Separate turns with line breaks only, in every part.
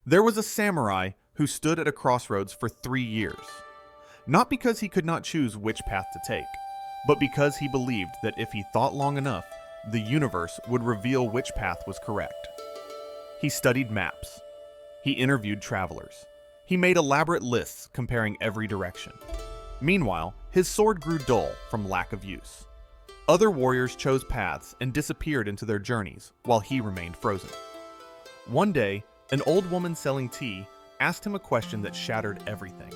There was a samurai who stood at a crossroads for 3 years. Not because he could not choose which path to take, but because he believed that if he thought long enough, the universe would reveal which path was correct. He studied maps. He interviewed travelers. He made elaborate lists comparing every direction. Meanwhile, his sword grew dull from lack of use. Other warriors chose paths and disappeared into their journeys while he remained frozen. One day, an old woman selling tea asked him a question that shattered everything.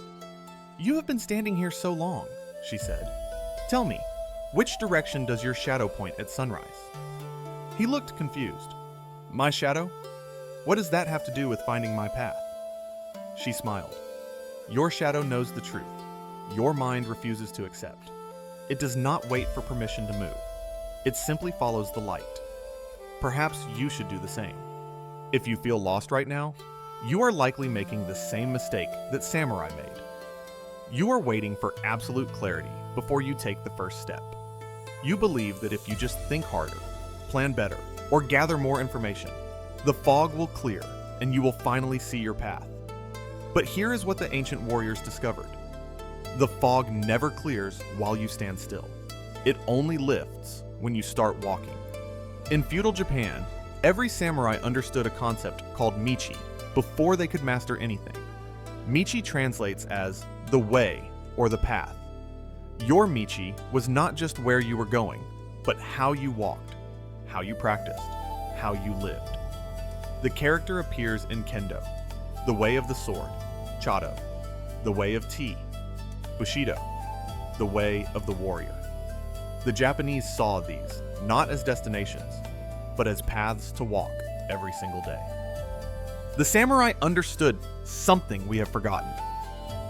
"You have been standing here so long," she said. "Tell me, which direction does your shadow point at sunrise?" He looked confused. "My shadow? What does that have to do with finding my path?" She smiled. "Your shadow knows the truth. Your mind refuses to accept. It does not wait for permission to move. It simply follows the light. Perhaps you should do the same. If you feel lost right now, you are likely making the same mistake that Samurai made. You are waiting for absolute clarity before you take the first step. You believe that if you just think harder, plan better, or gather more information, the fog will clear and you will finally see your path. But here is what the ancient warriors discovered. The fog never clears while you stand still. It only lifts when you start walking. In feudal Japan, every samurai understood a concept called Michi before they could master anything. Michi translates as the way or the path. Your Michi was not just where you were going, but how you walked, how you practiced, how you lived. The character appears in Kendo, the way of the sword, Chado, the way of tea, Bushido, the way of the warrior. The Japanese saw these not as destinations, but as paths to walk every single day. The samurai understood something we have forgotten.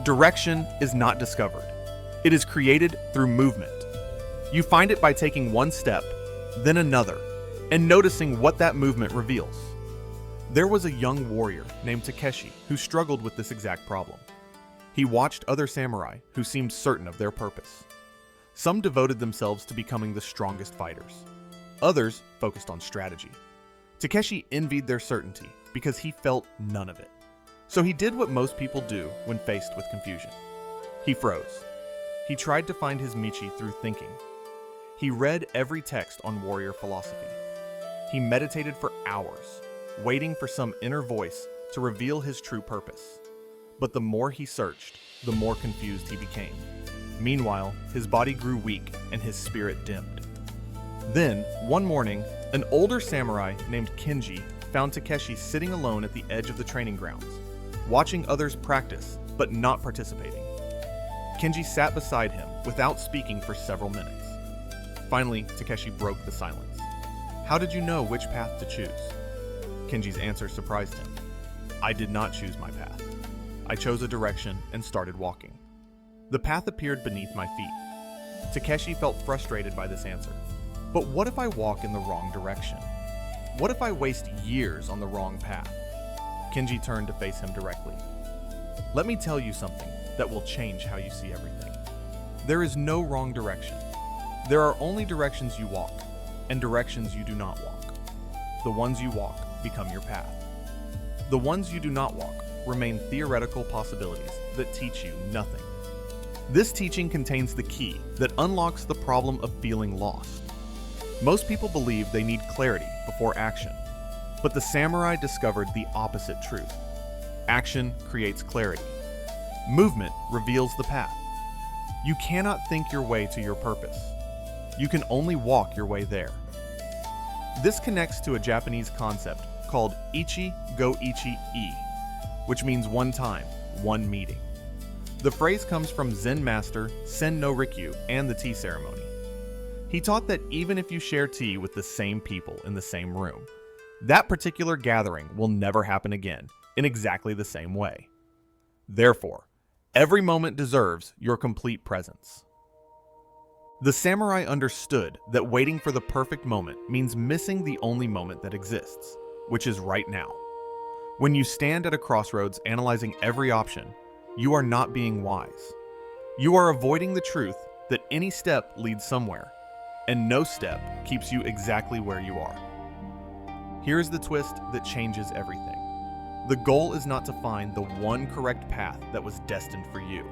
Direction is not discovered. It is created through movement. You find it by taking one step, then another, and noticing what that movement reveals. There was a young warrior named Takeshi who struggled with this exact problem. He watched other samurai who seemed certain of their purpose. Some devoted themselves to becoming the strongest fighters. Others focused on strategy. Takeshi envied their certainty because he felt none of it. So he did what most people do when faced with confusion. He froze. He tried to find his Michi through thinking. He read every text on warrior philosophy. He meditated for hours, waiting for some inner voice to reveal his true purpose. But the more he searched, the more confused he became. Meanwhile, his body grew weak and his spirit dimmed. Then, one morning, an older samurai named Kenji found Takeshi sitting alone at the edge of the training grounds, watching others practice, but not participating. Kenji sat beside him without speaking for several minutes. Finally, Takeshi broke the silence. "How did you know which path to choose?" Kenji's answer surprised him. "I did not choose my path. I chose a direction and started walking. The path appeared beneath my feet." Takeshi felt frustrated by this answer. But what if I walk in the wrong direction? What if I waste years on the wrong path? Kenji turned to face him directly. "Let me tell you something that will change how you see everything. There is no wrong direction. There are only directions you walk, and directions you do not walk. The ones you walk become your path. The ones you do not walk remain theoretical possibilities that teach you nothing." This teaching contains the key that unlocks the problem of feeling lost. Most people believe they need clarity before action, but the samurai discovered the opposite truth. Action creates clarity. Movement reveals the path. You cannot think your way to your purpose. You can only walk your way there. This connects to a Japanese concept called Ichi-Go Ichi-E, which means one time, one meeting. The phrase comes from Zen master Sen no Rikyu and the tea ceremony. He taught that even if you share tea with the same people in the same room, that particular gathering will never happen again in exactly the same way. Therefore, every moment deserves your complete presence. The samurai understood that waiting for the perfect moment means missing the only moment that exists, which is right now. When you stand at a crossroads analyzing every option, you are not being wise. You are avoiding the truth that any step leads somewhere, and no step keeps you exactly where you are. Here is the twist that changes everything. The goal is not to find the one correct path that was destined for you.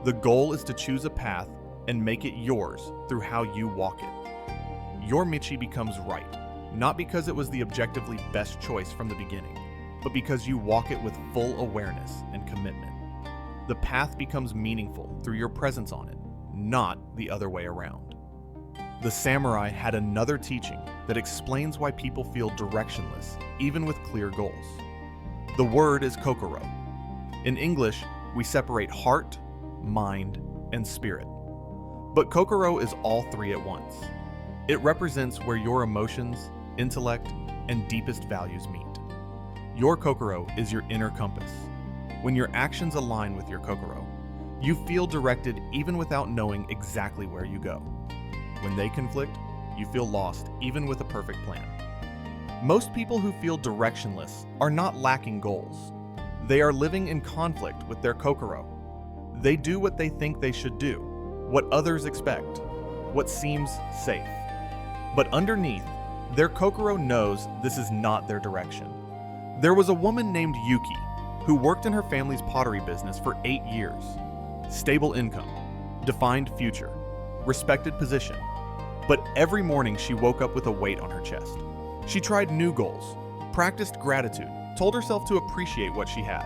The goal is to choose a path and make it yours through how you walk it. Your Michi becomes right, not because it was the objectively best choice from the beginning, but because you walk it with full awareness and commitment. The path becomes meaningful through your presence on it, not the other way around. The samurai had another teaching that explains why people feel directionless, even with clear goals. The word is kokoro. In English, we separate heart, mind, and spirit. But kokoro is all three at once. It represents where your emotions, intellect, and deepest values meet. Your kokoro is your inner compass. When your actions align with your kokoro, you feel directed even without knowing exactly where you go. When they conflict, you feel lost even with a perfect plan. Most people who feel directionless are not lacking goals. They are living in conflict with their kokoro. They do what they think they should do, what others expect, what seems safe. But underneath, their kokoro knows this is not their direction. There was a woman named Yuki who worked in her family's pottery business for 8 years. Stable income, defined future, respected position. But every morning she woke up with a weight on her chest. She tried new goals, practiced gratitude, told herself to appreciate what she had.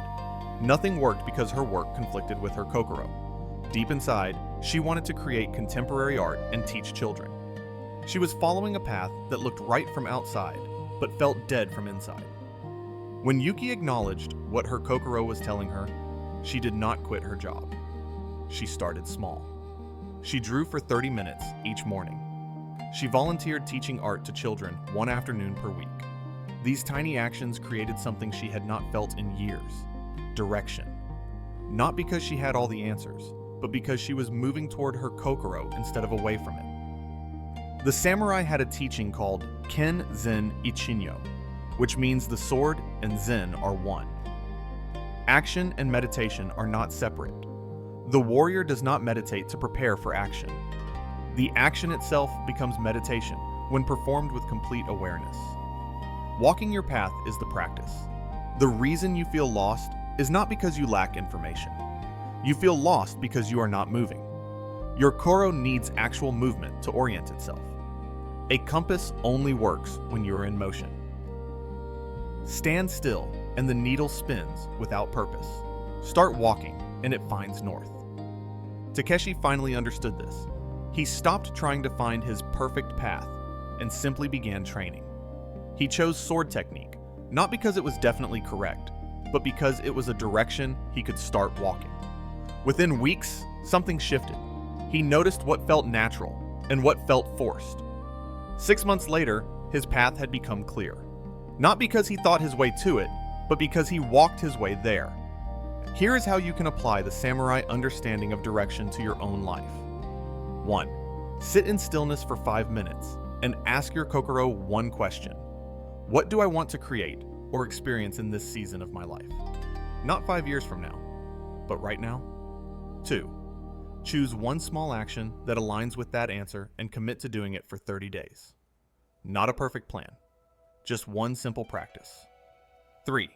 Nothing worked because her work conflicted with her kokoro. Deep inside, she wanted to create contemporary art and teach children. She was following a path that looked right from outside, but felt dead from inside. When Yuki acknowledged what her kokoro was telling her, she did not quit her job. She started small. She drew for 30 minutes each morning. She volunteered teaching art to children one afternoon per week. These tiny actions created something she had not felt in years: direction. Not because she had all the answers, but because she was moving toward her kokoro instead of away from it. The samurai had a teaching called Ken Zen Ichinyo, which means the sword and Zen are one. Action and meditation are not separate. The warrior does not meditate to prepare for action. The action itself becomes meditation when performed with complete awareness. Walking your path is the practice. The reason you feel lost is not because you lack information. You feel lost because you are not moving. Your koro needs actual movement to orient itself. A compass only works when you are in motion. Stand still and the needle spins without purpose. Start walking and it finds north. Takeshi finally understood this. He stopped trying to find his perfect path and simply began training. He chose sword technique, not because it was definitely correct, but because it was a direction he could start walking. Within weeks, something shifted. He noticed what felt natural and what felt forced. 6 months later, his path had become clear. Not because he thought his way to it, but because he walked his way there. Here is how you can apply the samurai understanding of direction to your own life. 1. Sit in stillness for 5 minutes and ask your kokoro one question. What do I want to create or experience in this season of my life? Not 5 years from now, but right now. 2. Choose one small action that aligns with that answer and commit to doing it for 30 days. Not a perfect plan, just one simple practice. 3.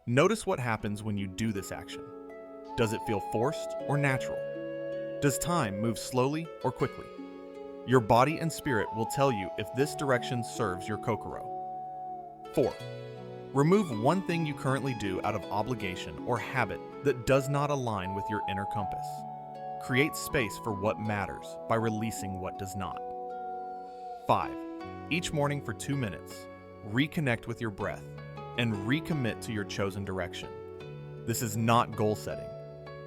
Notice what happens when you do this action. Does it feel forced or natural? Does time move slowly or quickly? Your body and spirit will tell you if this direction serves your kokoro. 4. Remove one thing you currently do out of obligation or habit that does not align with your inner compass. Create space for what matters by releasing what does not. 5. Each morning for 2 minutes, reconnect with your breath and recommit to your chosen direction. This is not goal setting.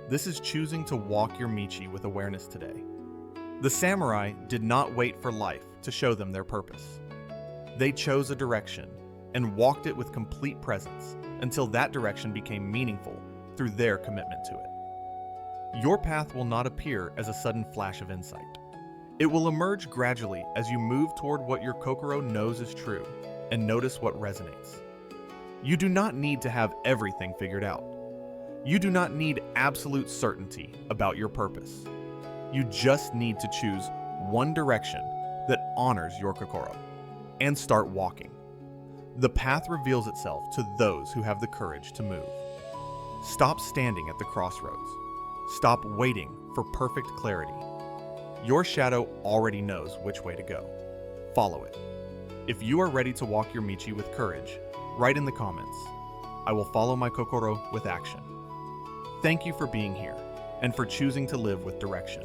This is choosing to walk your Michi with awareness today. The samurai did not wait for life to show them their purpose. They chose a direction and walked it with complete presence until that direction became meaningful through their commitment to it. Your path will not appear as a sudden flash of insight. It will emerge gradually as you move toward what your kokoro knows is true and notice what resonates. You do not need to have everything figured out. You do not need absolute certainty about your purpose. You just need to choose one direction that honors your kokoro and start walking. The path reveals itself to those who have the courage to move. Stop standing at the crossroads. Stop waiting for perfect clarity. Your shadow already knows which way to go. Follow it. If you are ready to walk your Michi with courage, write in the comments. I will follow my kokoro with action. Thank you for being here and for choosing to live with direction.